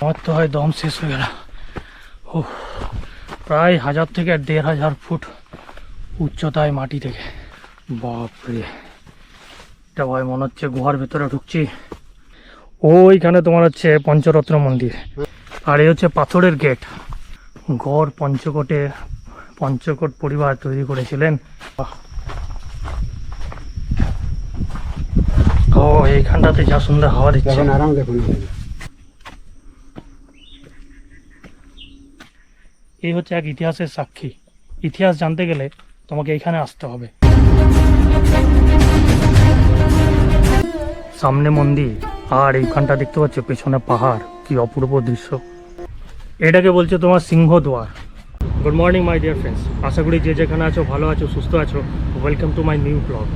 আমার তো হয় দম শেষ হয়ে গেল। ও প্রায় 1000 থেকে 1500 ফুট উচ্চতায় মাটি থেকে। বাপরে, এটা ভাই মনে হচ্ছে গুহার ভেতরে ঢুকছি। ওইখানে তোমার হচ্ছে পঞ্চরত্ন মন্দির, আর এই হচ্ছে পাথরের গেট। গড় পঞ্চকোট পরিবার তৈরি করেছিলেন। ও এইখানটাতে যা সুন্দর হাওয়া দিচ্ছে। আরাম দেখুন, এই হচ্ছে এক ইতিহাসের সাক্ষী। ইতিহাস জানতে গেলে তোমাকে এখানে আসতে হবে। সামনে মন্দির, আর এইখানটা দেখতে পাচ্ছ পেছনে পাহাড়, কি অপূর্ব দৃশ্য। এটাকে বলছে তোমার সিংহদুয়ার। Good morning my dear friends, আশা করি যে যেখানে আছো ভালো আছো, সুস্থ আছো। Welcome to my new blog.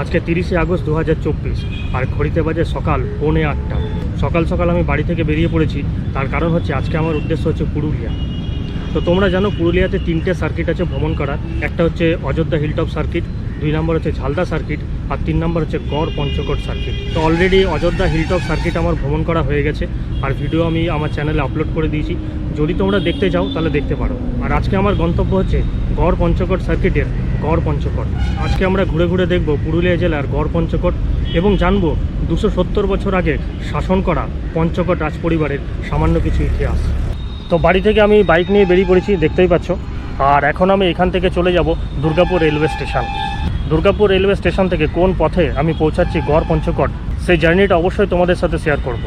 আজকে 30শে আগস্ট 2024, আর ঘড়িতে বাজে সকাল 7:45। সকাল সকাল আমি বাড়ি থেকে বেরিয়ে পড়েছি। তার কারণ হচ্ছে আজকে আমার উদ্দেশ্য হচ্ছে পুরুলিয়া। তো তোমরা জানো পুরুলিয়াতে 3টে সার্কিট আছে ভ্রমণ করার। একটা হচ্ছে অযোধ্যা হিলটপ সার্কিট, 2 নম্বর হচ্ছে ঝালদা সার্কিট, আর 3 নম্বর হচ্ছে গড় পঞ্চকোট সার্কিট। তো অলরেডি অযোধ্যা হিলটপ সার্কিট আমার ভ্রমণ করা হয়ে গেছে, আর ভিডিও আমি আমার চ্যানেলে আপলোড করে দিয়েছি। যদি তোমরা দেখতে চাও তাহলে দেখতে পারো। আর আজকে আমার গন্তব্য হচ্ছে গড় পঞ্চকোট সার্কিটের গড় পঞ্চকোট। আজকে আমরা ঘুরে ঘুরে দেখব পুরুলিয়া জেলার গড় পঞ্চকোট, এবং জানবো 270 বছর আগে শাসন করা পঞ্চকোট রাজ পরিবারের সামান্য কিছু ইতিহাস। তো বাড়ি থেকে আমি বাইক নিয়ে বেরিয়ে পড়েছি, দেখতেই পাচ্ছ। আর এখন আমি এখান থেকে চলে যাব Durgapur railway station. Durgapur railway station থেকে কোন পথে আমি পৌঁছাচ্ছি গড় পঞ্চকোট, সেই জার্নিটা অবশ্যই তোমাদের সাথে শেয়ার করব।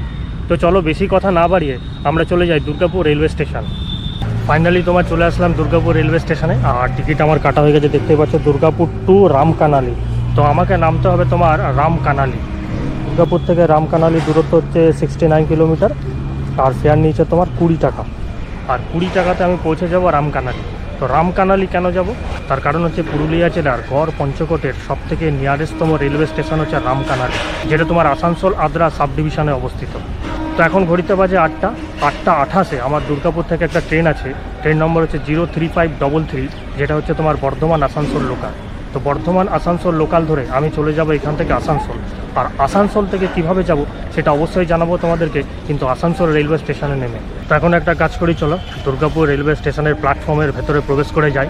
তো চলো বেশি কথা না বাড়িয়ে আমরা চলে যাই দুর্গাপুর রেলওয়ে স্টেশন। ফাইনালি তোমার চলে আসলাম দুর্গাপুর রেলওয়ে স্টেশনে, আর টিকিট আমার কাটা হয়ে গেছে, দেখতেই পাচ্ছ। দুর্গাপুর টু রামকানালি। তো আমাকে নামতে হবে তোমার রামকানালি। দুর্গাপুর থেকে রামকানালি দূরত্ব হচ্ছে 69 কিলোমিটার, আর ফেয়ার নিয়েছে তোমার 20 টাকা। আর 20 টাকাতে আমি পৌঁছে যাব রামকানালি। তো রামকানালি কেন যাব, তার কারণ হচ্ছে পুরুলিয়া জেলার গড় পঞ্চকোটের সবথেকে নিয়ারেস্টতম রেলওয়ে স্টেশন হচ্ছে রামকানালি, যেটা তোমার আসানসোল আদ্রা সাব ডিভিশনে অবস্থিত। তো এখন ঘড়িতে বাজে 8:28। আমার দুর্গাপুর থেকে একটা ট্রেন আছে, ট্রেন নম্বর হচ্ছে 03533, যেটা হচ্ছে তোমার বর্ধমান আসানসোল লোকাল। তো বর্ধমান আসানসোল লোকাল ধরে আমি চলে যাব এখান থেকে আসানসোল। আর আসানসোল থেকে কিভাবে যাব সেটা অবশ্যই জানাবো তোমাদেরকে, কিন্তু আসানসোল রেলওয়ে স্টেশনে নেমে। তো এখন একটা কাজ করি, চলো দুর্গাপুর রেলওয়ে স্টেশনের প্ল্যাটফর্মের ভেতরে প্রবেশ করে যাই।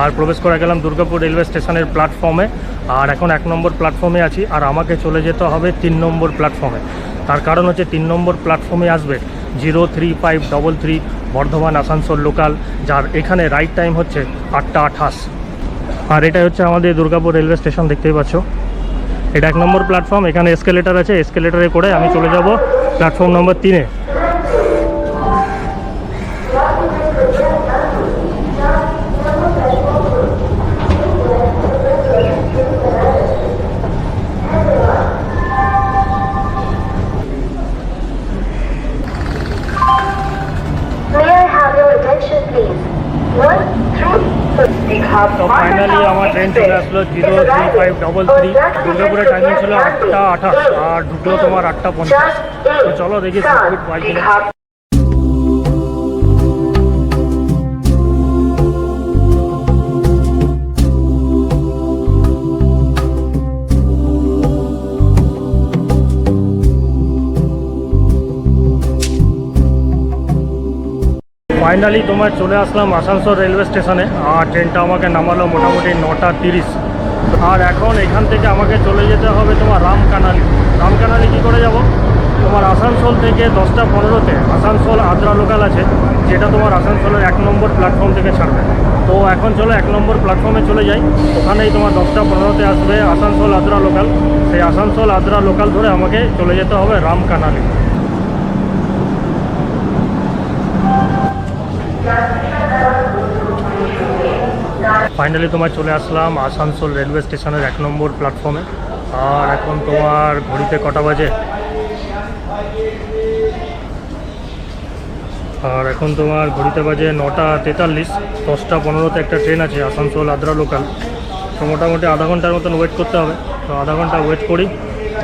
আর প্রবেশ করে গেলাম দুর্গাপুর রেলওয়ে স্টেশনের প্ল্যাটফর্মে। আর এখন 1 নম্বর প্ল্যাটফর্মে আছি, আর আমাকে চলে যেতে হবে 3 নম্বর প্ল্যাটফর্মে। তার কারণ হচ্ছে 3 নম্বর প্ল্যাটফর্মে আসবে 03533 বর্ধমান আসানসোল লোকাল, যার এখানে রাইট টাইম হচ্ছে 8:28। আর এটাই হচ্ছে আমাদের দুর্গাপুর রেলওয়ে স্টেশন, দেখতেই পাচ্ছ। এটা 1 নম্বর প্ল্যাটফর্ম, এখানে এসকেলেটার আছে, এসকেলেটারে করে আমি চলে যাব প্ল্যাটফর্ম নম্বর 3-এ। তো ফাইনালি আমার ট্রেন চলে আসলো 03533। দুর্গাপুরের টাইমিং ছিল 8:28, আর ঢুকলো তোমার 8:50। তো চলো দেখি সিট পাই কিনা। ফাইনালি তোমার চলে আসলাম আসানসোল রেলওয়ে স্টেশনে, আর ট্রেনটা আমাকে নামালো মোটামুটি 9:30। আর এখন এখান থেকে আমাকে চলে যেতে হবে তোমার রামকানালি। রামকানালি কী করে যাব, তোমার আসানসোল থেকে 10:15-তে আসানসোল আদ্রা লোকাল আছে, যেটা তোমার আসানসোলের 1 নম্বর প্ল্যাটফর্ম থেকে ছাড়বে। তো এখন চলো 1 নম্বর প্ল্যাটফর্মে চলে যাই। ওখানেই তোমার 10:15-তে আসবে আসানসোল আদ্রা লোকাল। সেই আসানসোল আদ্রা লোকাল ধরে আমাকে চলে যেতে হবে রামকানালি। ফাইনালি তোমার চলে আসলাম আসানসোল রেলওয়ে স্টেশনের 1 নম্বর প্ল্যাটফর্মে। আর এখন তোমার ঘড়িতে কটা বাজে, আর এখন তোমার ঘড়িতে বাজে 9:43। 10:15-তে একটা ট্রেন আছে আসানসোল আদ্রা লোকাল। তো মোটামুটি আধা ঘন্টার মতন ওয়েট করতে হবে। তো আধা ঘন্টা ওয়েট করি,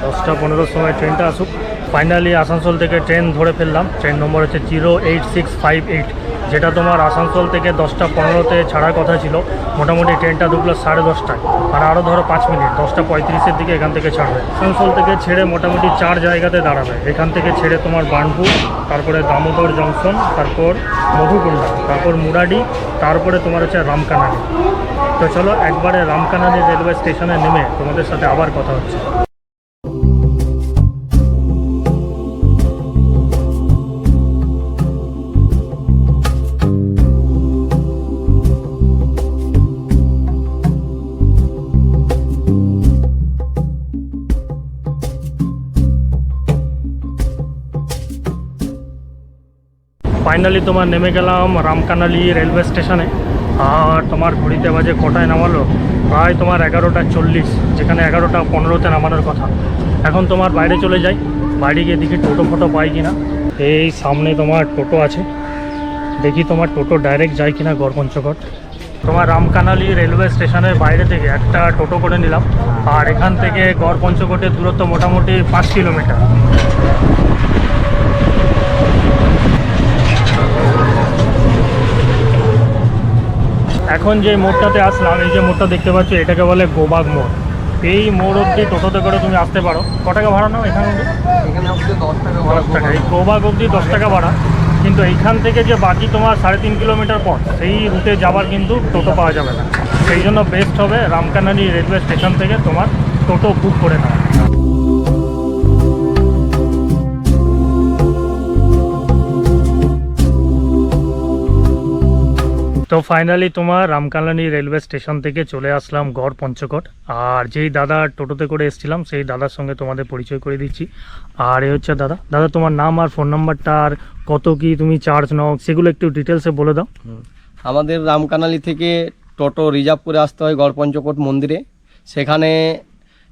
10:15-র সময় ট্রেনটা আসুক। ফাইনালি আসানসোল থেকে ট্রেন ধরে ফেললাম। ট্রেন নম্বর হচ্ছে 08658, যেটা তোমার আসানসোল থেকে 10:15 ছাড়ার কথা ছিল। মোটামুটি ট্রেনটা ঢুকলো 10:30টায়, আর আরও ধরো 5 মিনিট, 10:35 দিকে এখান থেকে ছাড়বে। আসানসোল থেকে ছেড়ে মোটামুটি 4 জায়গাতে দাঁড়াবে। এখান থেকে ছেড়ে তোমার বার্নপুর, তারপরে দামোদর জংশন, তারপর মধুকুন্ডা, তারপর মুরাডি, তারপরে তোমার হচ্ছে রামকানালি। তো চলো একবারে রামকানালি রেলওয়ে স্টেশনে নেমে তোমাদের সাথে আবার কথা হচ্ছে। ফাইনালি তোমার নেমে গেলাম রামকানালি রেলওয়ে স্টেশনে। আর তোমার ঘড়িতে বাজে কটায় নামালো, প্রায় তোমার 11:40, যেখানে 11:15 নামানোর কথা। এখন তোমার বাইরে চলে যাই, বাইরে গিয়ে দেখি টোটো ফোটো পাই কিনা। এই সামনে তোমার টোটো আছে, দেখি তোমার টোটো ডাইরেক্ট যায় কিনা গড়পঞ্চকোট। তোমার রামকানালি রেলওয়ে স্টেশনের বাইরে থেকে একটা টোটো করে নিলাম। আর এখান থেকে গড়পঞ্চকোটের দূরত্ব মোটামুটি 5 কিলোমিটার। এখন যে মোড়টাতে আসলাম, এই যে মোড়টা দেখতে পাচ্ছ, এটাকে বলে গোবাগ মোড়। এই মোড় অবধি টোটোতে করে তুমি আসতে পারো। ক টাকা ভাড়া নাও এখানে অবধি? এখানে অবধি 10 টাকা 10 টাকা। এই গোবাগ অবধি 10 টাকা ভাড়া। কিন্তু এইখান থেকে যে বাকি তোমার 3.5 কিলোমিটার পর সেই রুটে যাওয়ার কিন্তু টোটো পাওয়া যাবে না। সেই জন্য বেস্ট হবে রামকানালি রেলওয়ে স্টেশন থেকে তোমার টোটো বুক করে নেওয়া। তো ফাইনালি তোমার রামকানালি রেলওয়ে স্টেশন থেকে চলে আসলাম গড়পঞ্চকোট। আর যেই দাদা টোটোতে করে এসেছিলাম সেই দাদার সঙ্গে তোমাদের পরিচয় করে দিচ্ছি। আর এ হচ্ছে দাদা। দাদা তোমার নাম আর ফোন নাম্বারটা আর কত কি তুমি চার্জ নাও সেগুলো একটু ডিটেলসে বলে দাও। আমাদের রামকানালি থেকে টোটো রিজার্ভ করে আসতে হয় গড়পঞ্চকোট মন্দিরে। সেখানে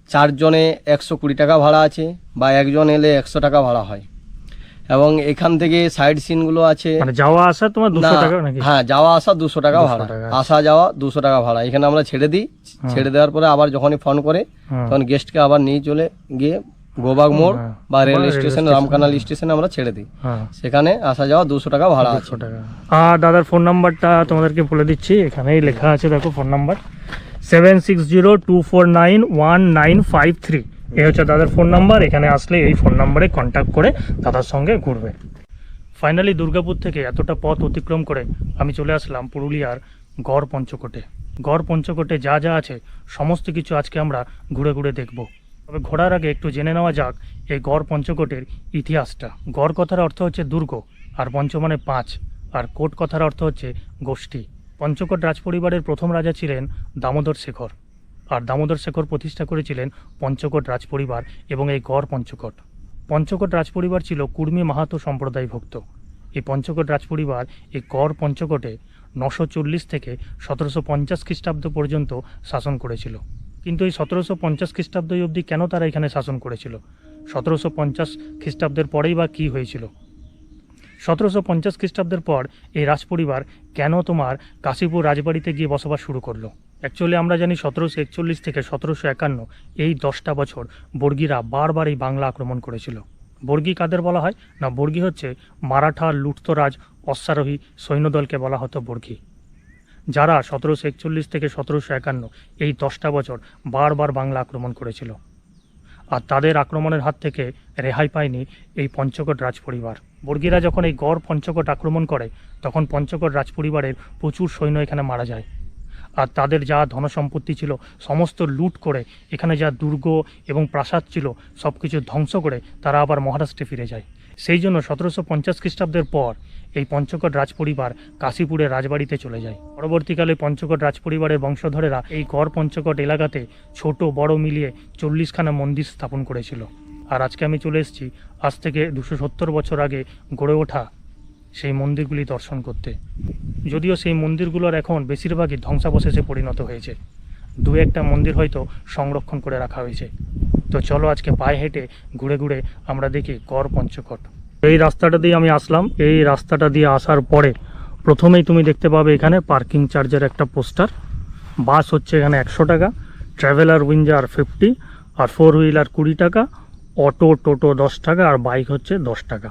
4 জনে 120 টাকা ভাড়া আছে, বা একজন এলে 100 টাকা ভাড়া হয়। এবং এখান থেকে সাইড সিনগুলো আছে, মানে যাওয়া আসা তোমার 200 টাকা নাকি? হ্যাঁ, যাওয়া আসা 200 টাকা ভাড়া, আসা যাওয়া 200 টাকা ভাড়া। এখানে আমরা ছেড়ে দিই, ছেড়ে দেওয়ার পরে আবার যখনই ফোন করে তখন গেস্টকে আবার নিয়ে চলে গিয়ে গোবাগ মোড় বা রেল স্টেশন রামকানালি স্টেশনে আমরা ছেড়ে দিই। সেখানে আসা যাওয়া 200 টাকা ভাড়া আছে। আর দাদার ফোন নাম্বারটা তোমাদেরকে বলে দিচ্ছি, এখানেই লেখা আছে, দেখো ফোন নাম্বার 7602491953। এই হচ্ছে দাদার ফোন নাম্বার। এখানে আসলে এই ফোন নাম্বারে কন্ট্যাক্ট করে দাদার সঙ্গে ঘুরবে। ফাইনালি দুর্গাপুর থেকে এতটা পথ অতিক্রম করে আমি চলে আসলাম পুরুলিয়ার গড়পঞ্চকোটে। গড়পঞ্চকোটে যা যা আছে সমস্ত কিছু আজকে আমরা ঘুরে ঘুরে দেখব। তবে ঘোরার আগে একটু জেনে নেওয়া যাক এই গড়পঞ্চকোটের ইতিহাসটা। গড় কথার অর্থ হচ্ছে দুর্গ, আর পঞ্চ মানে 5, আর কোট কথার অর্থ হচ্ছে গোষ্ঠী। পঞ্চকোট রাজপরিবারের প্রথম রাজা ছিলেন দামোদর শেখর, আর দামোদর শেখর প্রতিষ্ঠা করেছিলেন পঞ্চকোট রাজপরিবার এবং এই গড় পঞ্চকোট। পঞ্চকোট রাজপরিবার ছিল কুর্মী মাহাতো সম্প্রদায়ভুক্ত। এই পঞ্চকোট রাজপরিবার এই গড় পঞ্চকোটে 940 থেকে 1750 খ্রিস্টাব্দ পর্যন্ত শাসন করেছিল। কিন্তু এই 1750 খ্রিস্টাব্দ অবধি কেন তারা এখানে শাসন করেছিল? 1750 খ্রিস্টাব্দের পরেই বা কী হয়েছিল? 1750 খ্রিস্টাব্দের পর এই রাজপরিবার কেন তোমার কাশীপুর রাজবাড়িতে গিয়ে বসবাস শুরু করলো? অ্যাকচুয়ালি আমরা জানি 1741 থেকে 1751 এই 10টা বছর বর্গীরা বারবার এই বাংলা আক্রমণ করেছিল। বর্গী কাদের বলা হয় না? বর্গী হচ্ছে মারাঠা লুটতরাজ অশ্বারোহী সৈন্যদলকে বলা হতো বর্গী, যারা 1741 থেকে 1751 এই 10টা বছর বারবার বাংলা আক্রমণ করেছিল। আর তাদের আক্রমণের হাত থেকে রেহাই পায়নি এই পঞ্চকোট রাজপরিবার। বর্গীরা যখন এই গড় পঞ্চকোট আক্রমণ করে তখন পঞ্চকোট রাজপরিবারের প্রচুর সৈন্য এখানে মারা যায়। আর তাদের যা ধনসম্পত্তি ছিল সমস্ত লুট করে, এখানে যা দুর্গ এবং প্রাসাদ ছিল সব কিছু ধ্বংস করে তারা আবার মহারাষ্ট্রে ফিরে যায়। সেই জন্য 1750 খ্রিস্টাব্দের পর এই পঞ্চকোট রাজপরিবার কাশীপুরের রাজবাড়িতে চলে যায়। পরবর্তীকালে পঞ্চকোট রাজপরিবারের বংশধরেরা এই গড় পঞ্চকোট এলাকাতে ছোট বড় মিলিয়ে 40খানা মন্দির স্থাপন করেছিল। আর আজকে আমি চলে এসেছি আজ থেকে 270 বছর আগে গড়ে ওঠা সেই মন্দিরগুলি দর্শন করতে। যদিও সেই মন্দিরগুলোর এখন বেশিরভাগই ধ্বংসাবশেষে পরিণত হয়েছে, 2-1টা মন্দির হয়তো সংরক্ষণ করে রাখা হয়েছে। তো চলো আজকে পায়ে হেঁটে ঘুরে ঘুরে আমরা দেখি গড় পঞ্চকোট। এই রাস্তাটা দিয়ে আমি আসলাম। এই রাস্তাটা দিয়ে আসার পরে প্রথমেই তুমি দেখতে পাবে এখানে পার্কিং চার্জের একটা পোস্টার। বাস হচ্ছে এখানে 100 টাকা, ট্রাভেলার উইঞ্জার 50, আর 4 হুইলার 20 টাকা, অটো টোটো 10 টাকা আর বাইক হচ্ছে 10 টাকা।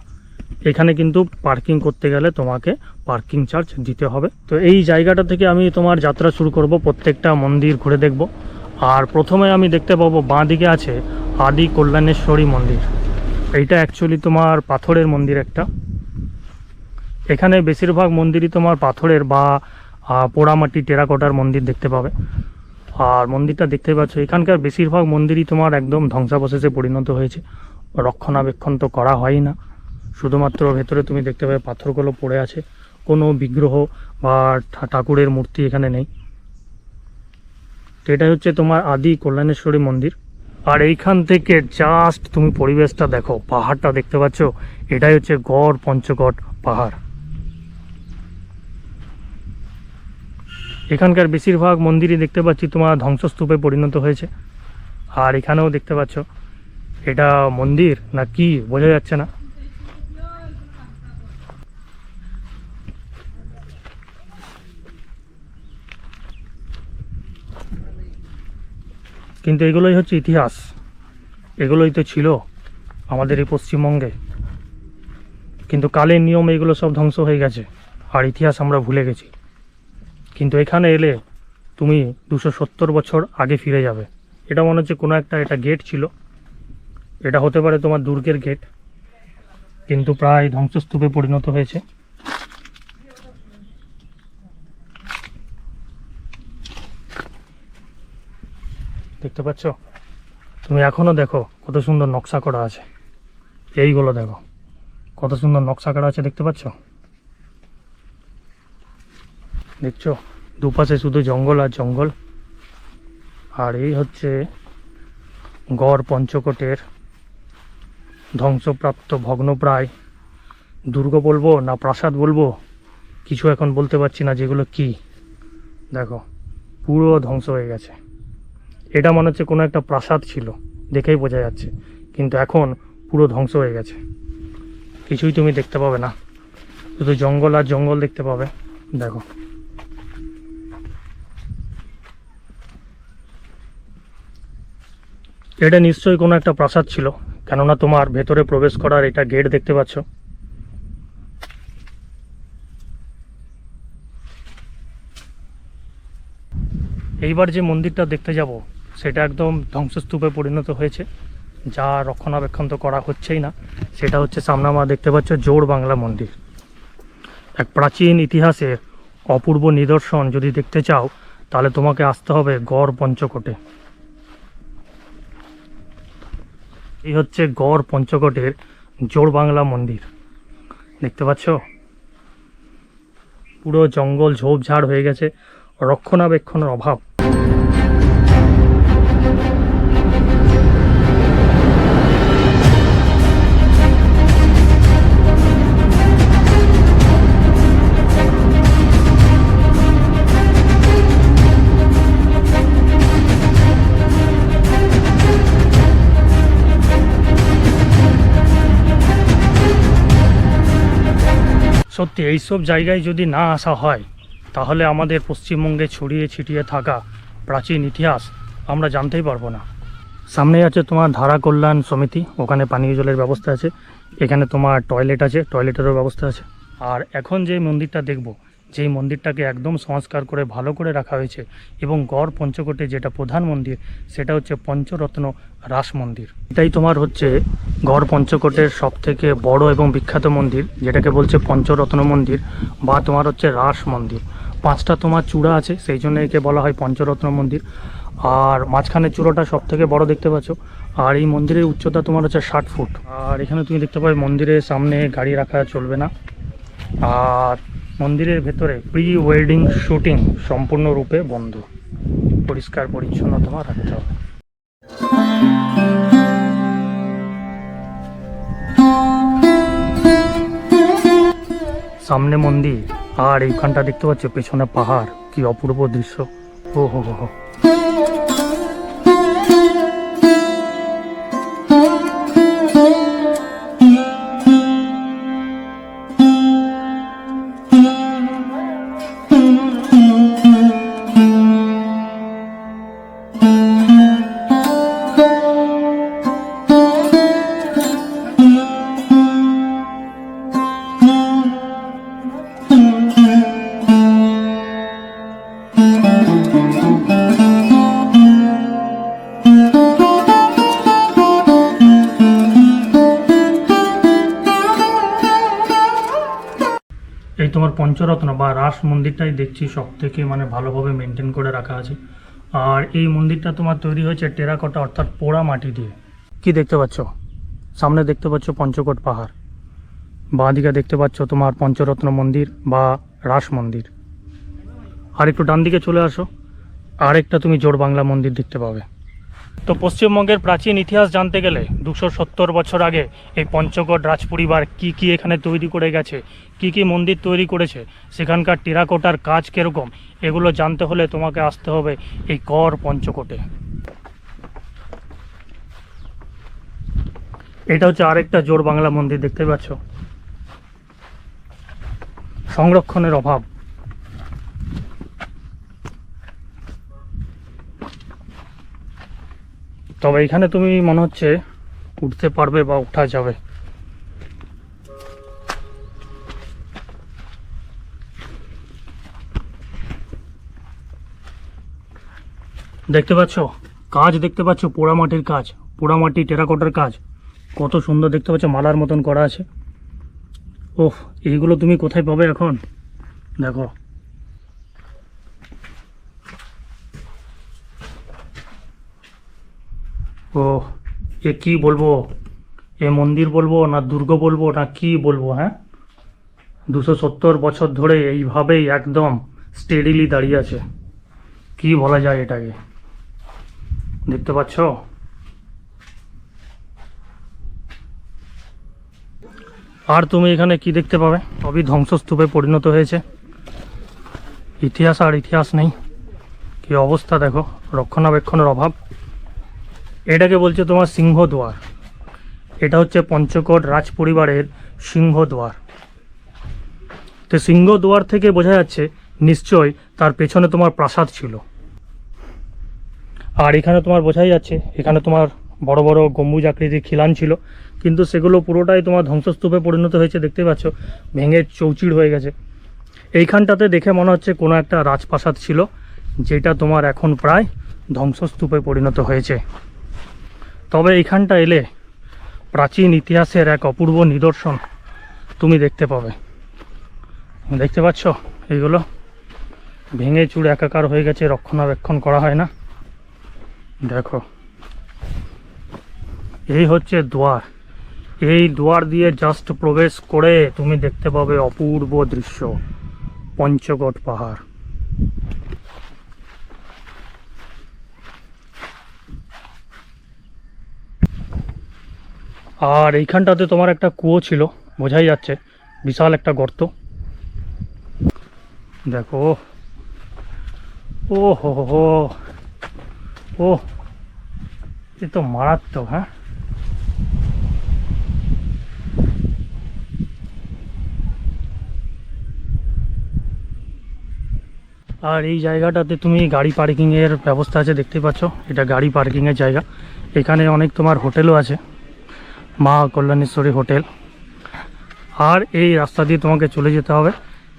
এখানে কিন্তু পার্কিং করতে গেলে তোমাকে পার্কিং চার্জ দিতে হবে। তো এই জায়গাটা থেকে আমি তোমার যাত্রা শুরু করব, প্রত্যেকটা মন্দির ঘুরে দেখব। আর প্রথমে আমি দেখতে পাবো বাঁ দিকে আছে আদি কল্যাণেশ্বরী মন্দির। এইটা অ্যাকচুয়ালি তোমার পাথরের মন্দির একটা। এখানে বেশিরভাগ মন্দিরই তোমার পাথরের বা পোড়ামাটি টেরাকোটার মন্দির দেখতে পাবে। আর মন্দিরটা দেখতে পাচ্ছ, এখানকার বেশিরভাগ মন্দিরই তোমার একদম ধ্বংসাবশেষে পরিণত হয়েছে, রক্ষণাবেক্ষণ তো করা হয় না। শুধুমাত্র ভেতরে তুমি দেখতে পাবে পাথরগুলো পড়ে আছে, কোনো বিগ্রহ বা ঠাকুরের মূর্তি এখানে নেই। তো এটা হচ্ছে তোমার আদি কল্যাণেশ্বরী মন্দির। আর এইখান থেকে জাস্ট তুমি পরিবেশটা দেখো, পাহাড়টা দেখতে পাচ্ছ, এটাই হচ্ছে গড় পঞ্চকোট পাহাড়। এখানকার বেশিরভাগ মন্দিরই দেখতে পাচ্ছি তোমার ধ্বংসস্তূপে পরিণত হয়েছে। আর এখানেও দেখতে পাচ্ছ, এটা মন্দির না কি বোঝা যাচ্ছে না। কিন্তু এগুলোই হচ্ছে ইতিহাস, এগুলোই তো ছিল আমাদের এই পশ্চিমবঙ্গে। কিন্তু কালের নিয়মে এগুলো সব ধ্বংস হয়ে গেছে আর ইতিহাস আমরা ভুলে গেছি। কিন্তু এখানে এলে তুমি 270 বছর আগে ফিরে যাবে। এটা মনে হচ্ছে কোনো একটা, এটা গেট ছিল, এটা হতে পারে তোমার দুর্গের গেট, কিন্তু প্রায় ধ্বংসস্তূপে পরিণত হয়েছে। দেখতে পাচ্ছ তুমি, এখনো দেখো কত সুন্দর নকশা করা আছে। এইগুলো দেখো কত সুন্দর নকশা করা আছে, দেখতে পাচ্ছ? দেখছো দুপাশে শুধু জঙ্গল আর জঙ্গল। আর এই হচ্ছে গড় পঞ্চকোটের ধ্বংসপ্রাপ্ত ভগ্নপ্রায় দুর্গ বলবো না প্রাসাদ বলবো, কিছু এখন বলতে পারছি না যেগুলো কি। দেখো পুরো ধ্বংস হয়ে গেছে। এটা মনে হচ্ছে কোনো একটা প্রাসাদ ছিল, দেখেই বোঝা যাচ্ছে, কিন্তু এখন পুরো ধ্বংস হয়ে গেছে। কিছুই তুমি দেখতে পাবে না, শুধু জঙ্গল আর জঙ্গল দেখতে পাবে। দেখো এটা নিশ্চয়ই কোনো একটা প্রাসাদ ছিল, কেননা তোমার ভেতরে প্রবেশ করার এটা গেট দেখতে পাচ্ছ। এইবার যে মন্দিরটা দেখতে যাব সেটা একদম ধ্বংসস্তূপে পরিণত হয়েছে, যা রক্ষণাবেক্ষণ তো করা হচ্ছেই না। সেটা হচ্ছে সামনে আমরা দেখতে পাচ্ছ জোড় বাংলা মন্দির। এক প্রাচীন ইতিহাসের অপূর্ব নিদর্শন যদি দেখতে চাও তাহলে তোমাকে আসতে হবে গড় পঞ্চকোটে। এই হচ্ছে গড় পঞ্চকোটের জোড় বাংলা মন্দির। দেখতে পাচ্ছ পুরো জঙ্গল ঝোপঝাড় হয়ে গেছে, রক্ষণাবেক্ষণের অভাব। সত্যি এইসব জায়গায় যদি না আসা হয় তাহলে আমাদের পশ্চিমবঙ্গে ছড়িয়ে ছিটিয়ে থাকা প্রাচীন ইতিহাস আমরা জানতেই পারবো না। সামনে আছে তোমার ধারা কল্যাণ সমিতি, ওখানে পানীয় জলের ব্যবস্থা আছে, এখানে তোমার টয়লেট আছে, টয়লেটেরও ব্যবস্থা আছে। আর এখন যে মন্দিরটা দেখব, যেই মন্দিরটাকে একদম সংস্কার করে ভালো করে রাখা হয়েছে, এবং গড় পঞ্চকোটে যেটা প্রধান মন্দির সেটা হচ্ছে পঞ্চরত্ন রাস মন্দির। এটাই তোমার হচ্ছে গড় পঞ্চকোটের সবথেকে বড় এবং বিখ্যাত মন্দির, যেটাকে বলছে পঞ্চরত্ন মন্দির বা তোমার হচ্ছে রাস মন্দির। 5টা তোমার চূড়া আছে, সেই জন্য একে বলা হয় পঞ্চরত্ন মন্দির। আর মাঝখানের চূড়াটা সব থেকে বড় দেখতে পাচ্ছ। আর এই মন্দিরের উচ্চতা তোমার হচ্ছে 60 ফুট। আর এখানে তুমি দেখতে পাবে মন্দিরের সামনে গাড়ি রাখা চলবে না। আর মন্দিরের ভেতরে প্রি ওয়েডিং শুটিং সম্পূর্ণরূপে বন্ধ, পরিষ্কার পরিচ্ছন্নতা রাখতে হবে। সামনে মন্দির আর এইখানটা দেখতে পাচ্ছ পেছনে পাহাড়, কি অপূর্ব দৃশ্য। ও হো হো হো। তোমার পঞ্চরত্ন বা রাস মন্দিরটাই দেখছি সব থেকে মানে ভালোভাবে মেনটেন করে রাখা আছে। আর এই মন্দিরটা তোমার তৈরি হয়েছে টেরাকোটা অর্থাৎ পোড়া মাটি দিয়ে। কি দেখতে পাচ্ছ? সামনে দেখতে পাচ্ছ পঞ্চকোট পাহাড়, বাঁ দিকে দেখতে পাচ্ছ তোমার পঞ্চরত্ন মন্দির বা রাস মন্দির। আর একটু ডান দিকে চলে আসো, আরেকটা তুমি জোড় বাংলা মন্দির দেখতে পাবে। তো পশ্চিমবঙ্গের প্রাচীন ইতিহাস জানতে গেলে 270 বছর আগে এই পঞ্চকোট রাজ পরিবার কি এখানে তৈরি করে গেছে, কি মন্দির তৈরি করেছে, সেখানকার টেরাকোটার কাজ কীরকম, এগুলো জানতে হলে তোমাকে আসতে হবে এই কর পঞ্চকোটে। এটা হচ্ছে আরেকটা জোড় বাংলা মন্দির, দেখতে পাচ্ছ। সংরক্ষণের অভাব। তবে এখানে তুমি মনে হচ্ছে উঠতে পারবে বা উঠা যাবে। দেখতে পাচ্ছ কাজ, দেখতে পাচ্ছ পোড়ামাটির কাজ, পোড়ামাটি টেরাকোটার কাজ কত সুন্দর দেখতে পাচ্ছ, মালার মতন করা আছে। ওহ, এইগুলো তুমি কোথায় পাবে এখন? দেখো, ও এ কি বলবো, এ মন্দির বলবো না দুর্গ বলবো না কি বলবো? হ্যাঁ, 270 বছর ধরে এইভাবেই একদম স্টেডিলি দাঁড়িয়ে আছে। কি বলা যায় এটাকে, দেখতে পাচ্ছ? আর তুমি এখানে কি দেখতে পাবে? সবই ধ্বংসস্তূপে পরিণত হয়েছে। ইতিহাস আর ইতিহাস নেই, কি অবস্থা দেখো, রক্ষণাবেক্ষণের অভাব। এটাকে বলছে তোমার সিংহদ্বার। এটা হচ্ছে পঞ্চকোট রাজ পরিবারের সিংহদ্বার। তো সিংহদ্বার থেকে বোঝা যাচ্ছে নিশ্চয়ই তার পেছনে তোমার প্রাসাদ ছিল। আর এখানে তোমার বোঝাই যাচ্ছে এখানে তোমার বড় বড় গম্বুজ আকৃতির খিলান ছিল, কিন্তু সেগুলো পুরোটাই তোমার ধ্বংসস্তূপে পরিণত হয়েছে। দেখতে পাচ্ছ ভেঙে চৌচির হয়ে গেছে। এইখানটাতে দেখে মনে হচ্ছে কোনো একটা রাজপ্রাসাদ ছিল, যেটা তোমার এখন প্রায় ধ্বংসস্তূপে পরিণত হয়েছে। তবে এইখানটা এলে প্রাচীন ইতিহাসের এক অপূর্ব নিদর্শন তুমি দেখতে পাবে। দেখতে পাচ্ছ এইগুলো ভেঙে চুড়ে একাকার হয়ে গেছে, রক্ষণাবেক্ষণ করা হয় না। দেখো, এই হচ্ছে দুয়ার। এই দুয়ার দিয়ে জাস্ট প্রবেশ করে তুমি দেখতে পাবে অপূর্ব দৃশ্য, পঞ্চকোট পাহাড়। আর এইখানটাতে তোমার একটা কুয়ো ছিল, বোঝাই যাচ্ছে বিশাল একটা গর্ত। দেখো, ও হো হো, ও এ তো মারাত্মক। হ্যাঁ, আর এই জায়গাটাতে তুমি গাড়ি পার্কিংয়ের ব্যবস্থা আছে, দেখতে পাচ্ছ। এটা গাড়ি পার্কিংয়ের জায়গা। এখানে অনেক তোমার হোটেলও আছে, মা কল্যাণেশ্বরী হোটেল। আর এই রাস্তা দিয়ে তোমাকে চলে যেতে হবে,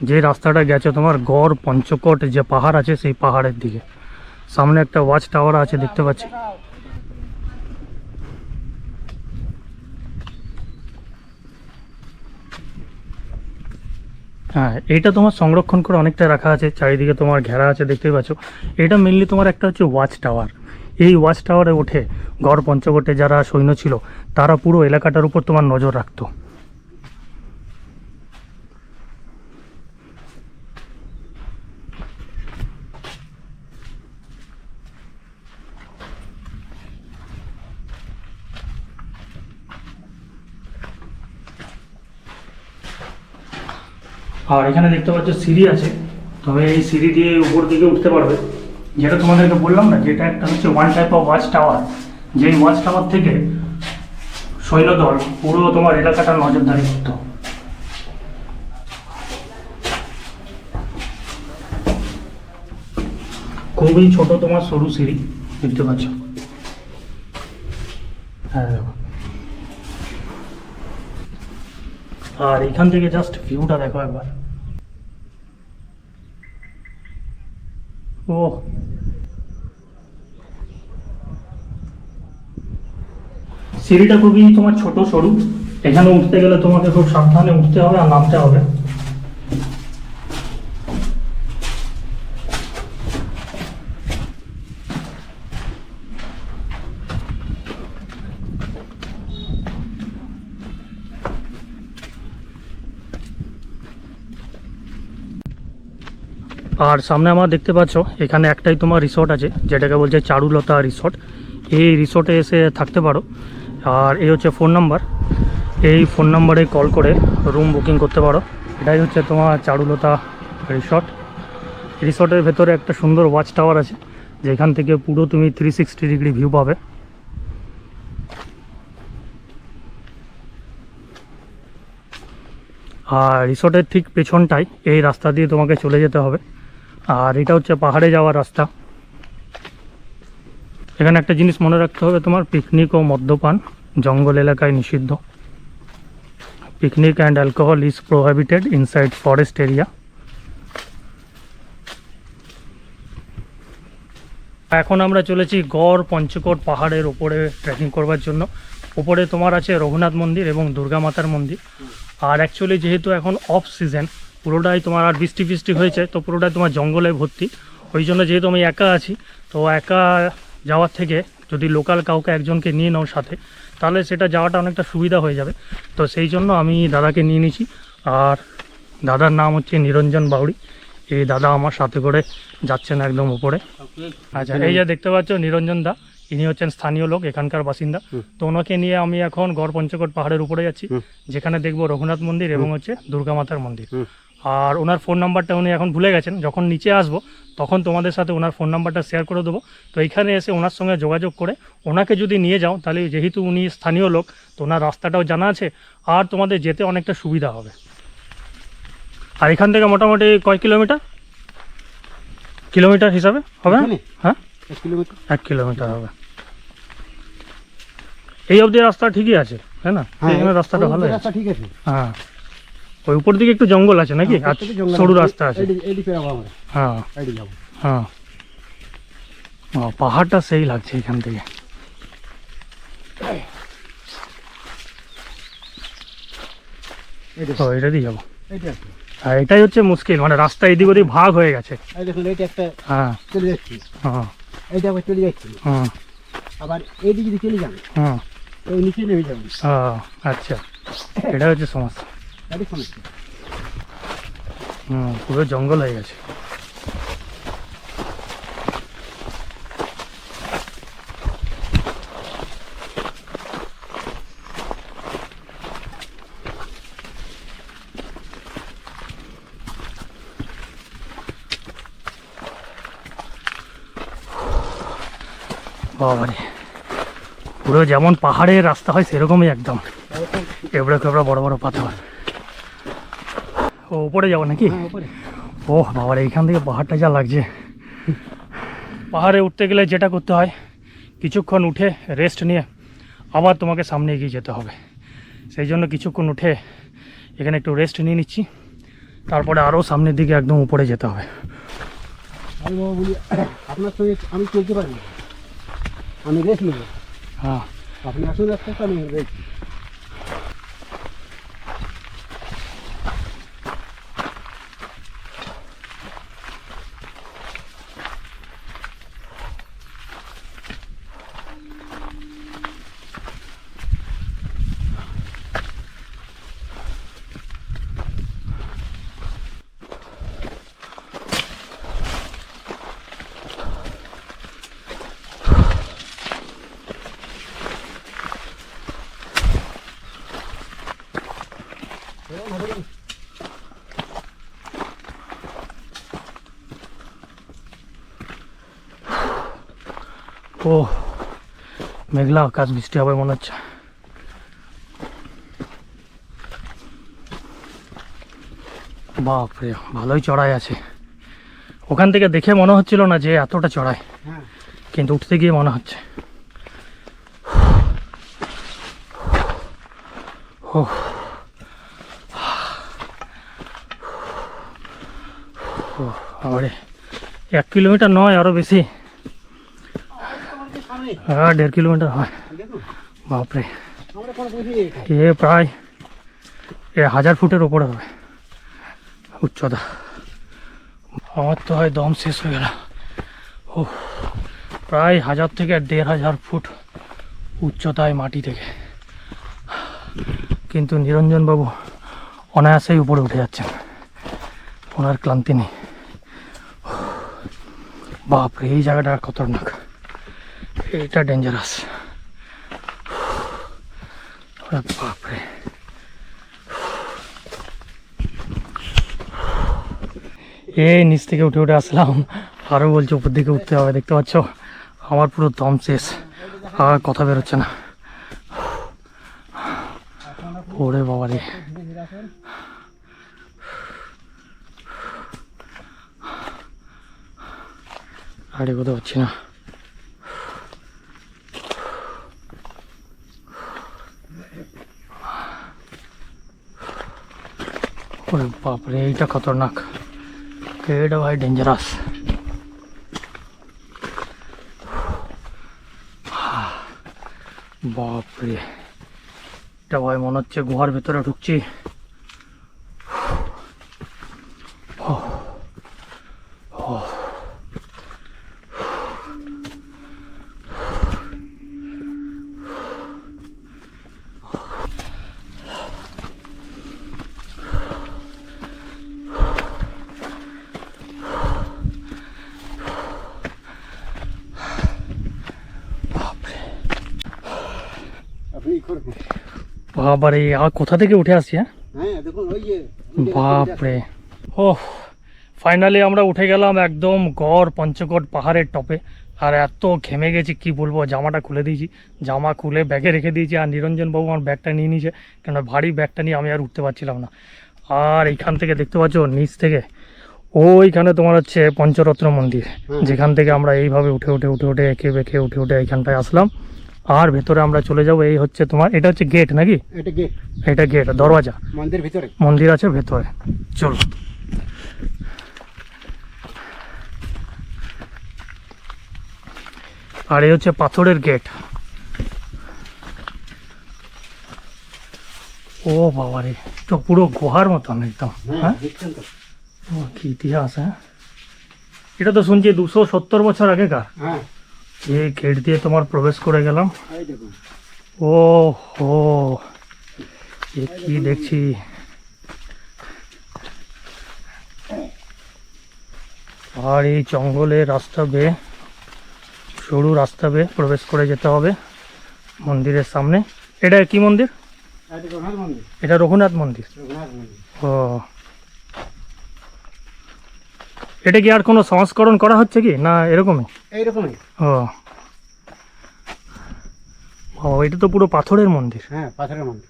যে রাস্তাটা গেছে তোমার গড় পঞ্চকোট যে পাহাড় আছে সেই পাহাড়ের দিকে। সামনে একটা ওয়াচ টাওয়ার আছে, দেখতে পাচ্ছি। হ্যাঁ, এইটা তোমার সংরক্ষণ করে অনেকটা রাখা আছে, চারিদিকে তোমার ঘেরা আছে, দেখতেই পাচ্ছ। এটা মেনলি তোমার একটা হচ্ছে ওয়াচ টাওয়ার। এই ওয়াচ টাওয়ারে উঠে গড় পঞ্চকোটে যারা সৈন্য ছিল তারা পুরো এলাকাটার উপর তোমার নজর রাখতো। আর এখানে দেখতে পাচ্ছ সিঁড়ি আছে, তবে এই সিঁড়ি দিয়ে উপর দিকে উঠতে পারবে। যেটা তোমাদেরকে বললাম না, যেটা একটা হচ্ছে one type of watch tower, যেই ওয়াচ টাওয়ার থেকে সৈন্যদল পুরো তোমার এলাকাটা নজরদারি করত। খুবই ছোট তোমার সরু সিঁড়ি, দেখতে পাচ্ছ। হ্যাঁ দেখো, আর এখান থেকে জাস্ট ভিউটা দেখো একবার। ও সিঁড়িটা খুবই তোমার ছোট সরু, এখানে উঠতে গেলে তোমাকে খুব সাবধানে উঠতে হবে আর নামতে হবে। আর সামনে আমার দেখতে পাচ্ছ এখানে একটাই তোমার রিসর্ট আছে, যেটাকে বলছে চারুলতা রিসর্ট। এই রিসর্টে এসে থাকতে পারো। আর এই হচ্ছে ফোন নাম্বার, এই ফোন নাম্বারে কল করে রুম বুকিং করতে পারো। এটাই হচ্ছে তোমার চারুলতা রিসর্ট। রিসর্টের ভেতরে একটা সুন্দর ওয়াচ টাওয়ার আছে, যেখান থেকে পুরো তুমি 360 ডিগ্রি ভিউ পাবে। আর রিসর্টের ঠিক পেছনটাই এই রাস্তা দিয়ে তোমাকে চলে যেতে হবে। আর এটা হচ্ছে পাহাড়ে যাওয়ার রাস্তা। এখানে একটা জিনিস মনে রাখতে হবে, তোমার পিকনিক ও মদ্যপান জঙ্গল এলাকায় নিষিদ্ধ। Picnic and alcohol is prohibited inside forest area. এখন আমরা চলেছি গড় পঞ্চকোট পাহাড়ের ওপরে ট্রেকিং করবার জন্য। ওপরে তোমার আছে রঘুনাথ মন্দির এবং দুর্গা মাতার মন্দির। আর অ্যাকচুয়ালি যেহেতু এখন অফ সিজন, পুরোটাই তোমার আর বৃষ্টি ফিষ্টি হয়েছে, তো পুরোটাই তোমার জঙ্গলে ভর্তি। ওই জন্য যেহেতু আমি একা আছি, তো একা যাওয়ার থেকে যদি লোকাল কাউকে একজনকে নিয়ে নাও সাথে, তাহলে সেটা যাওয়াটা অনেকটা সুবিধা হয়ে যাবে। তো সেই জন্য আমি দাদাকে নিয়ে নিয়েছি। আর দাদার নাম হচ্ছে নিরঞ্জন বাউড়ি। এই দাদা আমার সাথে করে যাচ্ছেন একদম উপরে। আচ্ছা, এই যে দেখতে পাচ্ছ নিরঞ্জন দা, ইনি হচ্ছেন স্থানীয় লোক, এখানকার বাসিন্দা। তো ওনাকে নিয়ে আমি এখন গড় পঞ্চকোট পাহাড়ের উপরে যাচ্ছি, যেখানে দেখবো রঘুনাথ মন্দির এবং হচ্ছে দুর্গা মাতার মন্দির। আর ওনার ফোন নাম্বারটা উনি এখন ভুলে গেছেন, যখন নিচে আসবো তখন তোমাদের সাথে ওনার ফোন নাম্বারটা শেয়ার করে দেবো। তো এইখানে এসে ওনার সঙ্গে যোগাযোগ করে ওনাকে যদি নিয়ে যাও, তাহলে যেহেতু উনি স্থানীয় লোক, তো ওনার রাস্তাটাও জানা আছে, আর তোমাদের যেতে অনেকটা সুবিধা হবে। আর এখান থেকে মোটামুটি কয় কিলোমিটার কিলোমিটার হিসাবে হবে? হ্যাঁ, 1 কিলোমিটার হবে। এই অবধি রাস্তা ঠিকই আছে, তাই না? এখানে রাস্তাটা ভালো আছে। হ্যাঁ, ওই উপর দিকে একটু জঙ্গল আছে নাকি, আর সরু রাস্তা আছে। হ্যাঁ হ্যাঁ, পাহাড়টা সেই লাগছে এখান থেকে। এটা দিয়ে যাবো। হ্যাঁ, এটাই হচ্ছে মুশকিল, মানে রাস্তা এদিক ওদিক ভাগ হয়ে গেছে। হ্যাঁ চলে যাচ্ছি, হ্যাঁ এইটা আবার চলে যাচ্ছি, হ্যাঁ আবার এইদিকে যদি চলে যান, হ্যাঁ, ওই নিচে নেমে যাবেন। আচ্ছা, এটা হচ্ছে সমস্যা। পুরো জঙ্গল হয়ে গেছে। বাবারে, পুরো যেমন পাহাড়ের রাস্তা হয় সেরকমই একদম, এবড়ে খেবড়া বড় বড় পাথর। ও উপরে যাবো নাকি? ও বাবারে, এইখান থেকে পাহাড়টা যা লাগছে। পাহাড়ে উঠতে গেলে যেটা করতে হয়, কিছুক্ষণ উঠে রেস্ট নিয়ে আবার তোমাকে সামনে এগিয়ে যেতে হবে। সেই জন্য কিছুক্ষণ উঠে এখানে একটু রেস্ট নিয়ে নিচ্ছি, তারপরে আরও সামনের দিকে একদম উপরে যেতে হবে। আমি বাবা বলি, আপনার সঙ্গে আমি চলতে পারি না, আমি রেস্ট নেব। হ্যাঁ, আপনি আসুন আস্তে আস্তে, আমি রেস্ট। ও মেঘলা আকাশ, বৃষ্টি হবে মনে হচ্ছে। বাপরে, ভালোই চড়াই আছে। ওখান থেকে দেখে মনে হচ্ছিল না যে এতটা চড়াই, কিন্তু উঠতে গিয়ে মনে হচ্ছে। আরে 1 কিলোমিটার নয়, আরো বেশি। হ্যাঁ, 1.5 কিলোমিটার হয়। বাপরে, এ প্রায় 1000 ফুটের ওপরে হবে উচ্চতা। আমার তো হয় দম শেষ হয়ে গেল। ও, প্রায় 1000 থেকে 1500 ফুট উচ্চতায় মাটি থেকে, কিন্তু নিরঞ্জনবাবু অনায়াসেই উপরে উঠে যাচ্ছেন, ওনার ক্লান্তি নেই। বাপরে এই জায়গাটা খতরনাক, এটা ডেঞ্জারাস। বাপরে এই নিচ থেকে উঠে উঠে আসলাম, আরো বলছে উপর দিকে উঠতে হবে। দেখতে পাচ্ছ আমার পুরো দম শেষ, আর কথা বেরোচ্ছে না। ওরে বাবা রে, আর এগোতে পারছি না। ওরে বাপরে এইটা খতরনাক, এটা ভাই ডেঞ্জারাস। বাপরে এটা ভাই মনে হচ্ছে গুহার ভেতরে ঢুকছি। আপনি করবেন। বাবারে আর কোথা থেকে উঠে আসছি? হ্যাঁ হ্যাঁ দেখুন ওই যে বাপরে, ও ফাইনালি আমরা উঠে গেলাম একদম গড় পঞ্চকোট পাহাড়ের টপে। আর এত ঘেমে গেছি কি বলবো, জামাটা খুলে দিয়েছি, জামা খুলে ব্যাগে রেখে দিয়েছি। আর নিরঞ্জন বাবু আমার ব্যাগটা নিয়ে নিয়েছে, কেন ভারী ব্যাগটা নিয়ে আমি আর উঠতে পারছিলাম না। আর এইখান থেকে দেখতে পাচ্ছ নিচ থেকে ওইখানে তোমার হচ্ছে পঞ্চরত্ন মন্দির, যেখান থেকে আমরা এইভাবে উঠে উঠে উঠে উঠে এঁকে বেঁকে উঠে উঠে এইখানটায় আসলাম। আর ভেতরে আমরা চলে যাবো। এই হচ্ছে তোমার, এটা হচ্ছে গেট নাকি? এটা গেট, এটা গেট, দরওয়াজা, মন্দির ভিতরে মন্দির আছে ভেতরে। চলো আর এই হচ্ছে পাথরের গেট। ও বাবা রে, তো পুরো গুহার মতন একদম। হ্যাঁ দেখছেন তো? ও কি ইতিহাস! হ্যাঁ এটা তো শুনছি 270 বছর আগেকার। হ্যাঁ এই গেট দিয়ে তোমার প্রবেশ করে গেলাম। এই দেখুন। ও হো, এ কি দেখছি! আর এই জঙ্গলের রাস্তা বেয়ে, সরু রাস্তা বেয়ে প্রবেশ করে যেতে হবে মন্দিরের সামনে। এটা কি মন্দির? এটা রঘুনাথ মন্দির। এটা রঘুনাথ মন্দির। রঘুনাথ মন্দির। ও, এটা কি আর কোনো সংস্করণ করা হচ্ছে কি না এরকমই? এইরকমই। ও বাবা, এটা তো পুরো পাথরের মন্দির। হ্যাঁ পাথরের মন্দির।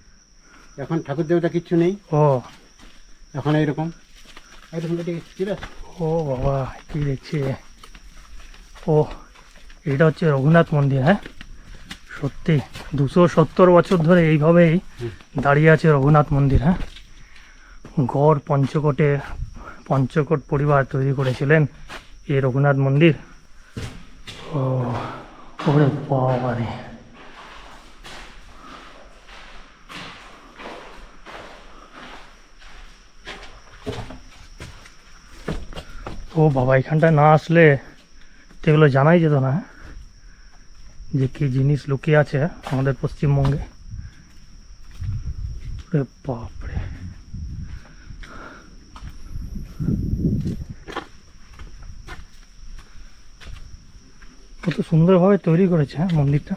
এখন ঠাকুর দেবতা কিচ্ছু নেই, ও এখন এইরকম। এইরকম ঠিক আছে। ও বাবা কি দেখছি! ও এটা হচ্ছে রঘুনাথ মন্দির। হ্যাঁ সত্যি 270 বছর ধরে এইভাবেই দাঁড়িয়ে আছে রঘুনাথ মন্দির। হ্যাঁ গড় পঞ্চকোট পরিবার তৈরি করেছিলেন এই রঘুনাথ মন্দির। ও ওরে বাবা রে, ও বাবা, এখানটায় না আসলে তো এগুলো জানাই যেত না যে কি জিনিস লুকিয়ে আছে আমাদের পশ্চিমবঙ্গে। ওরে বাপরে, কত সুন্দরভাবে তৈরি করেছে মন্দিরটা।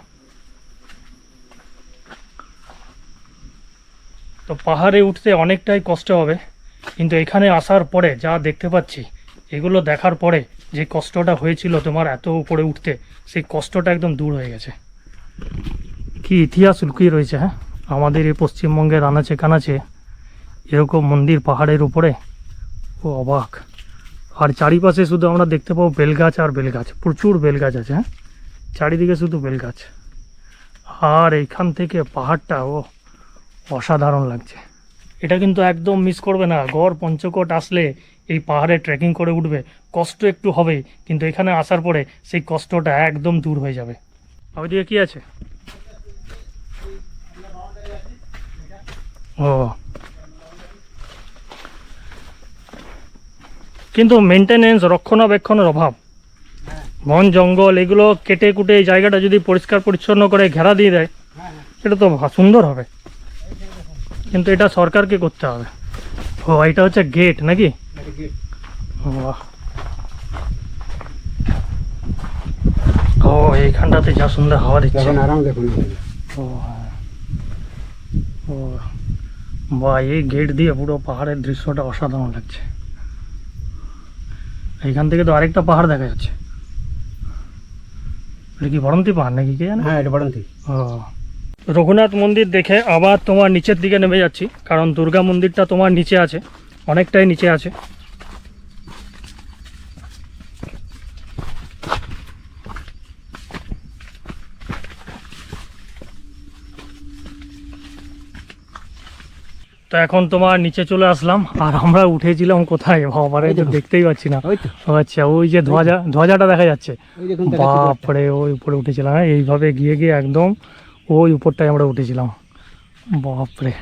তো পাহাড়ে উঠতে অনেকটাই কষ্ট হবে, কিন্তু এখানে আসার পরে যা দেখতে পাচ্ছি, এগুলো দেখার পরে যে কষ্টটা হয়েছিল তোমার এত উপরে উঠতে, সেই কষ্টটা একদম দূর হয়ে গেছে। কি ইতিহাস লুকিয়ে রয়েছে হ্যাঁ আমাদের এই পশ্চিমবঙ্গের আনাচে কানাচে, এরকম মন্দির পাহাড়ের উপরে। ও অবাক! আর চারিপাশে শুধু আমরা দেখতে পাবো বেলগাছ আর বেলগাছ, প্রচুর বেলগাছ আছে। হ্যাঁ চারিদিকে শুধু বেলগাছ। আর এইখান থেকে পাহাড়টা ও অসাধারণ লাগছে। এটা কিন্তু একদম মিস করবে না। গড় পঞ্চকোট আসলে এই পাহাড়ে ট্রেকিং করে উঠবে, কষ্ট একটু হবে, কিন্তু এখানে আসার পরে সেই কষ্টটা একদম দূর হয়ে যাবে। ওইদিকে কি আছে? ও কিন্তু মেনটেনেন্স, রক্ষণাবেক্ষণের অভাব। বন জঙ্গল এগুলো কেটে কুটে এই জায়গাটা যদি পরিষ্কার পরিচ্ছন্ন করে ঘেরা দিয়ে দেয়, এটা তো সুন্দর হবে, কিন্তু এটা সরকারকে করতে হবে। ও এটা হচ্ছে গেট নাকি? বাহ, এইখানটাতে যা সুন্দর হাওয়া দিচ্ছে। দেখুন আরাম দেখুন। ও হ্যাঁ, ও বা এই গেট দিয়ে পুরো পাহাড়ের দৃশ্যটা অসাধারণ লাগছে। এইখান থেকে তো আরেকটা পাহাড় দেখা যাচ্ছে। এটা কি বরন্তি পাহাড় নাকি কে জানে? হ্যাঁ এটা বাড়ান্তি। ও রঘুনাথ মন্দির দেখে আবার তোমার নিচের দিকে নেমে যাচ্ছি, কারণ দুর্গা মন্দিরটা তোমার নিচে আছে, অনেকটাই নিচে আছে। তো এখন তোমার নিচে চলে আসলাম, আর আমরা উঠেছিলাম কোথায় বাবারে, তো দেখতেই পাচ্ছি না। ওই তো ও আচ্ছা, ওই যে ধ্বজাটা দেখা যাচ্ছে, ওই দেখুন দেখাচ্ছি তো। বাপরে ওই উপরে উঠেছিলাম। হ্যাঁ, এইভাবে গিয়ে গিয়ে একদম ওই উপরটায় আমরা উঠেছিলাম। বাপরে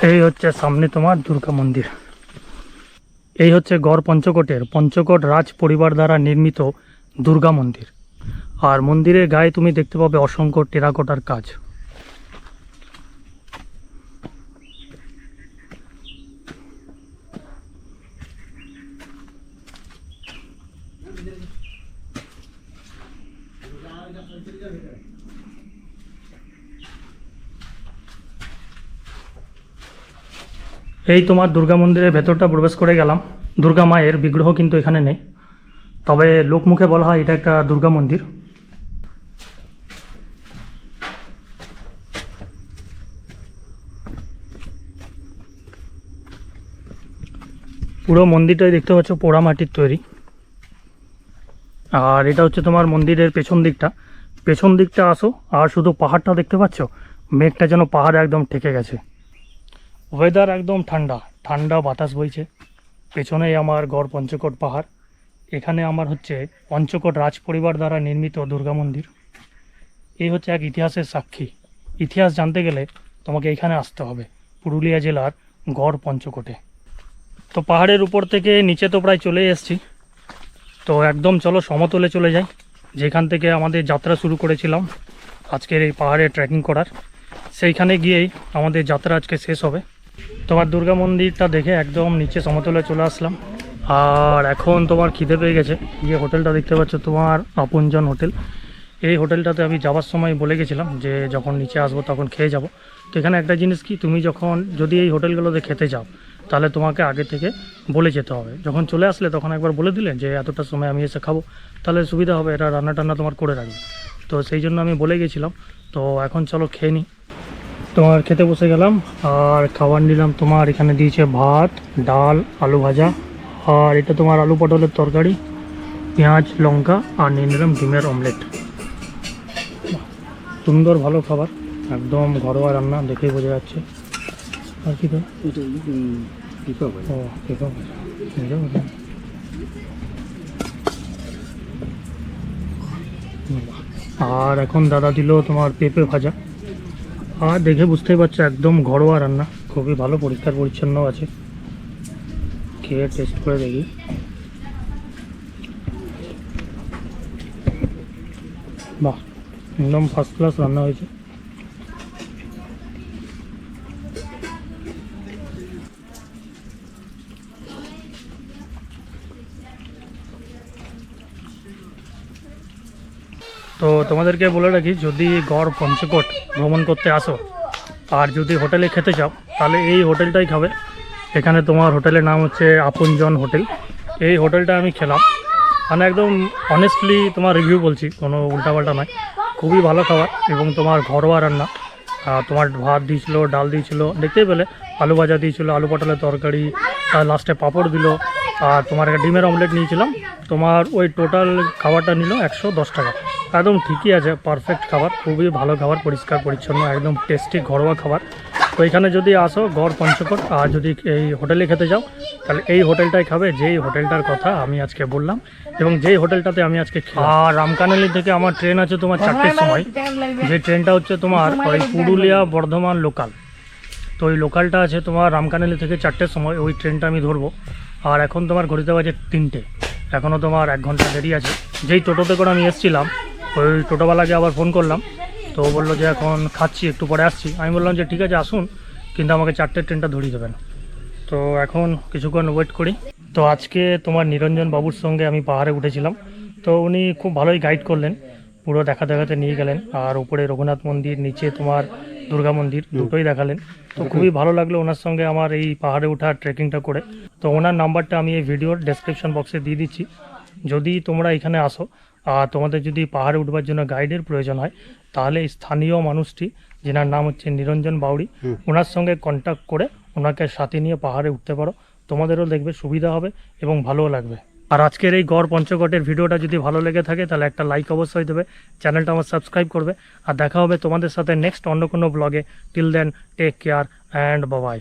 এই হচ্ছে সামনে তোমার দুর্গা মন্দির। এই হচ্ছে গড় পঞ্চকোটের পঞ্চকোট রাজ পরিবার দ্বারা নির্মিত দুর্গা মন্দির। আর মন্দিরের গায়ে তুমি দেখতে পাবে অসংখ্য টেরাকোটার কাজ। এই তোমার দুর্গা মন্দিরের ভেতরটা প্রবেশ করে গেলাম। দুর্গা মায়ের বিগ্রহ কিন্তু এখানে নেই, তবে লোকমুখে বলা হয় এটা একটা দুর্গা মন্দির। পুরো মন্দিরটাই দেখতে পাচ্ছ পোড়া মাটির তৈরি। আর এটা হচ্ছে তোমার মন্দিরের পেছন দিকটা। পেছন দিকটা আসো আর শুধু পাহাড়টা দেখতে পাচ্ছ, মেঘটা যেন পাহাড়ে একদম ঠেকে গেছে। ওয়েদার একদম ঠান্ডা ঠান্ডা বাতাস বইছে। পেছনেই আমার গড় পঞ্চকোট পাহাড়। এখানে আমার হচ্ছে পঞ্চকোট রাজ পরিবার দ্বারা নির্মিত দুর্গা মন্দির। এই হচ্ছে এক ইতিহাসের সাক্ষী। ইতিহাস জানতে গেলে তোমাকে এখানে আসতে হবে, পুরুলিয়া জেলার গড় পঞ্চকোটে। তো পাহাড়ের উপর থেকে নিচে তো প্রায় চলে এসেছি, তো একদম চলো সমতলে চলে যাই, যেখান থেকে আমাদের যাত্রা শুরু করেছিলাম আজকের এই পাহাড়ে ট্রেকিং করার। সেইখানে গিয়েই আমাদের যাত্রা আজকে শেষ হবে। তোমার দুর্গা মন্দিরটা দেখে একদম নিচে সমতলে চলে আসলাম। আর এখন তোমার খিদে পেয়ে গেছে। যে হোটেলটা দেখতে পাচ্ছ তোমার আপনজন হোটেল, এই হোটেলটাতে আমি যাওয়ার সময় বলে গেছিলাম যে যখন নিচে আসবো তখন খেয়ে যাব। তো এখানে একটা জিনিস কি, তুমি যখন যদি এই হোটেলগুলোতে খেতে যাও তাহলে তোমাকে আগে থেকে বলে যেতে হবে। যখন চলে আসলে তখন একবার বলে দিলে যে এতটার সময় আমি এসে খাবো, তাহলে সুবিধা হবে, এটা রান্না টান্না তোমার করে রাখবে। তো সেই জন্য আমি বলে গেছিলাম। তো এখন চলো খেয়ে নিই। তোমার খেতে বসে গেলাম আর খাবার নিলাম। তোমার এখানে দিয়েছে ভাত, ডাল, আলু ভাজা, আর এটা তোমার আলু পটলের তরকারি, পেঁয়াজ লঙ্কা, আর নিয়ে নিলাম ডিমের অমলেট। সুন্দর ভালো খাবার, একদম ঘরোয়া রান্না, দেখেই বোঝা যাচ্ছে। আর কি তো ও পিকআপ আর এখন দাদা দিল তোমার পেঁপে ভাজা। আর দেখে বুঝতেই পারছো একদম ঘরোয়া রান্না, খুবই ভালো, পরিষ্কার পরিচ্ছন্ন আছে। খেয়ে টেস্ট করে দেখি। বাহ, একদম ফার্স্ট ক্লাস রান্না হয়েছে। তো তোমাদেরকে বলে রাখি, যদি গড় পঞ্চকোট ভ্রমণ করতে আসো আর যদি হোটেলে খেতে চাও তাহলে এই হোটেলটাই খাবে। এখানে তোমার হোটেলের নাম হচ্ছে আপনজন হোটেল। এই হোটেলটা আমি খেলাম, মানে একদম অনেস্টলি তোমার রিভিউ বলছি, কোনো উল্টাপাল্টা নয়। খুবই ভালো খাবার এবং তোমার ঘরোয়া রান্না। তোমার ভাত দিয়েছিল, ডাল দিয়েছিল, দেখতেই পেলে, আলু ভাজা দিয়েছিল, আলু পটলের তরকারি, আর লাস্টে পাঁপড় দিল, আর তোমার একটা ডিমের অমলেট নিয়েছিলাম। তোমার ওই টোটাল খাবারটা নিল 110 টাকা। একদম ঠিকই আছে, পারফেক্ট খাবার, খুবই ভালো খাবার, পরিষ্কার পরিচ্ছন্ন, একদম টেস্টি ঘরোয়া খাবার। তো এখানে যদি আসো গড় পঞ্চকোট আর যদি এই হোটেলে খেতে যাও তাহলে এই হোটেলটাই খাবে, যেই হোটেলটার কথা আমি আজকে বললাম এবং যেই হোটেলটাতে আমি আজকে খেলাম। আর রামকানালি থেকে আমার ট্রেন আছে তোমার 4টের সময়, যে ট্রেনটা হচ্ছে তোমার ওই পুরুলিয়া বর্ধমান লোকাল। তো ওই লোকালটা আছে তোমার রামকানালি থেকে 4টের সময়, ওই ট্রেনটা আমি ধরবো। আর এখন তোমার ঘড়িতে বাজে 3টে, এখনও তোমার 1 ঘন্টা দেরি আছে। যেই টোটোতে করে আমি এসেছিলাম ওই টোটোওয়ালাকে আবার ফোন করলাম, তো ও বললো যে এখন খাচ্ছি, একটু পরে আসছি। আমি বললাম যে ঠিক আছে আসুন, কিন্তু আমাকে 4টের ট্রেনটা ধরিয়ে দেবেন। তো এখন কিছুক্ষণ ওয়েট করি। তো আজকে তোমার নিরঞ্জন বাবুর সঙ্গে আমি পাহাড়ে উঠেছিলাম, তো উনি খুব ভালোই গাইড করলেন, পুরো দেখাতে নিয়ে গেলেন, আর উপরে রঘুনাথ মন্দির, নিচে তোমার দুর্গা মন্দির, দুটোই দেখালেন। তো খুবই ভালো লাগলো ওনার সঙ্গে আমার এই পাহাড়ে ওঠা ট্রেকিংটা করে। তো ওনার নাম্বারটা আমি এই ভিডিওর ডেসক্রিপশন বক্সে দিয়ে দিচ্ছি। যদি তোমরা এখানে আসো আর তোমাদের যদি পাহাড়ে উঠবার জন্য গাইডের প্রয়োজন হয়, তাহলে এই স্থানীয় মানুষটি, যেনার নাম হচ্ছে নিরঞ্জন বাউরি, ওনার সঙ্গে কন্ট্যাক্ট করে ওনাকে সাথে নিয়ে পাহাড়ে উঠতে পারো। তোমাদেরও দেখবে সুবিধা হবে এবং ভালোও লাগবে। আর আজকের এই গড় পঞ্চকোটের ভিডিওটা যদি ভালো লেগে থাকে তাহলে একটা লাইক অবশ্যই দেবে, চ্যানেলটা আমার সাবস্ক্রাইব করবে, আর দেখা হবে তোমাদের সাথে নেক্সট অন্য কোনো ব্লগে। Till then take care and by.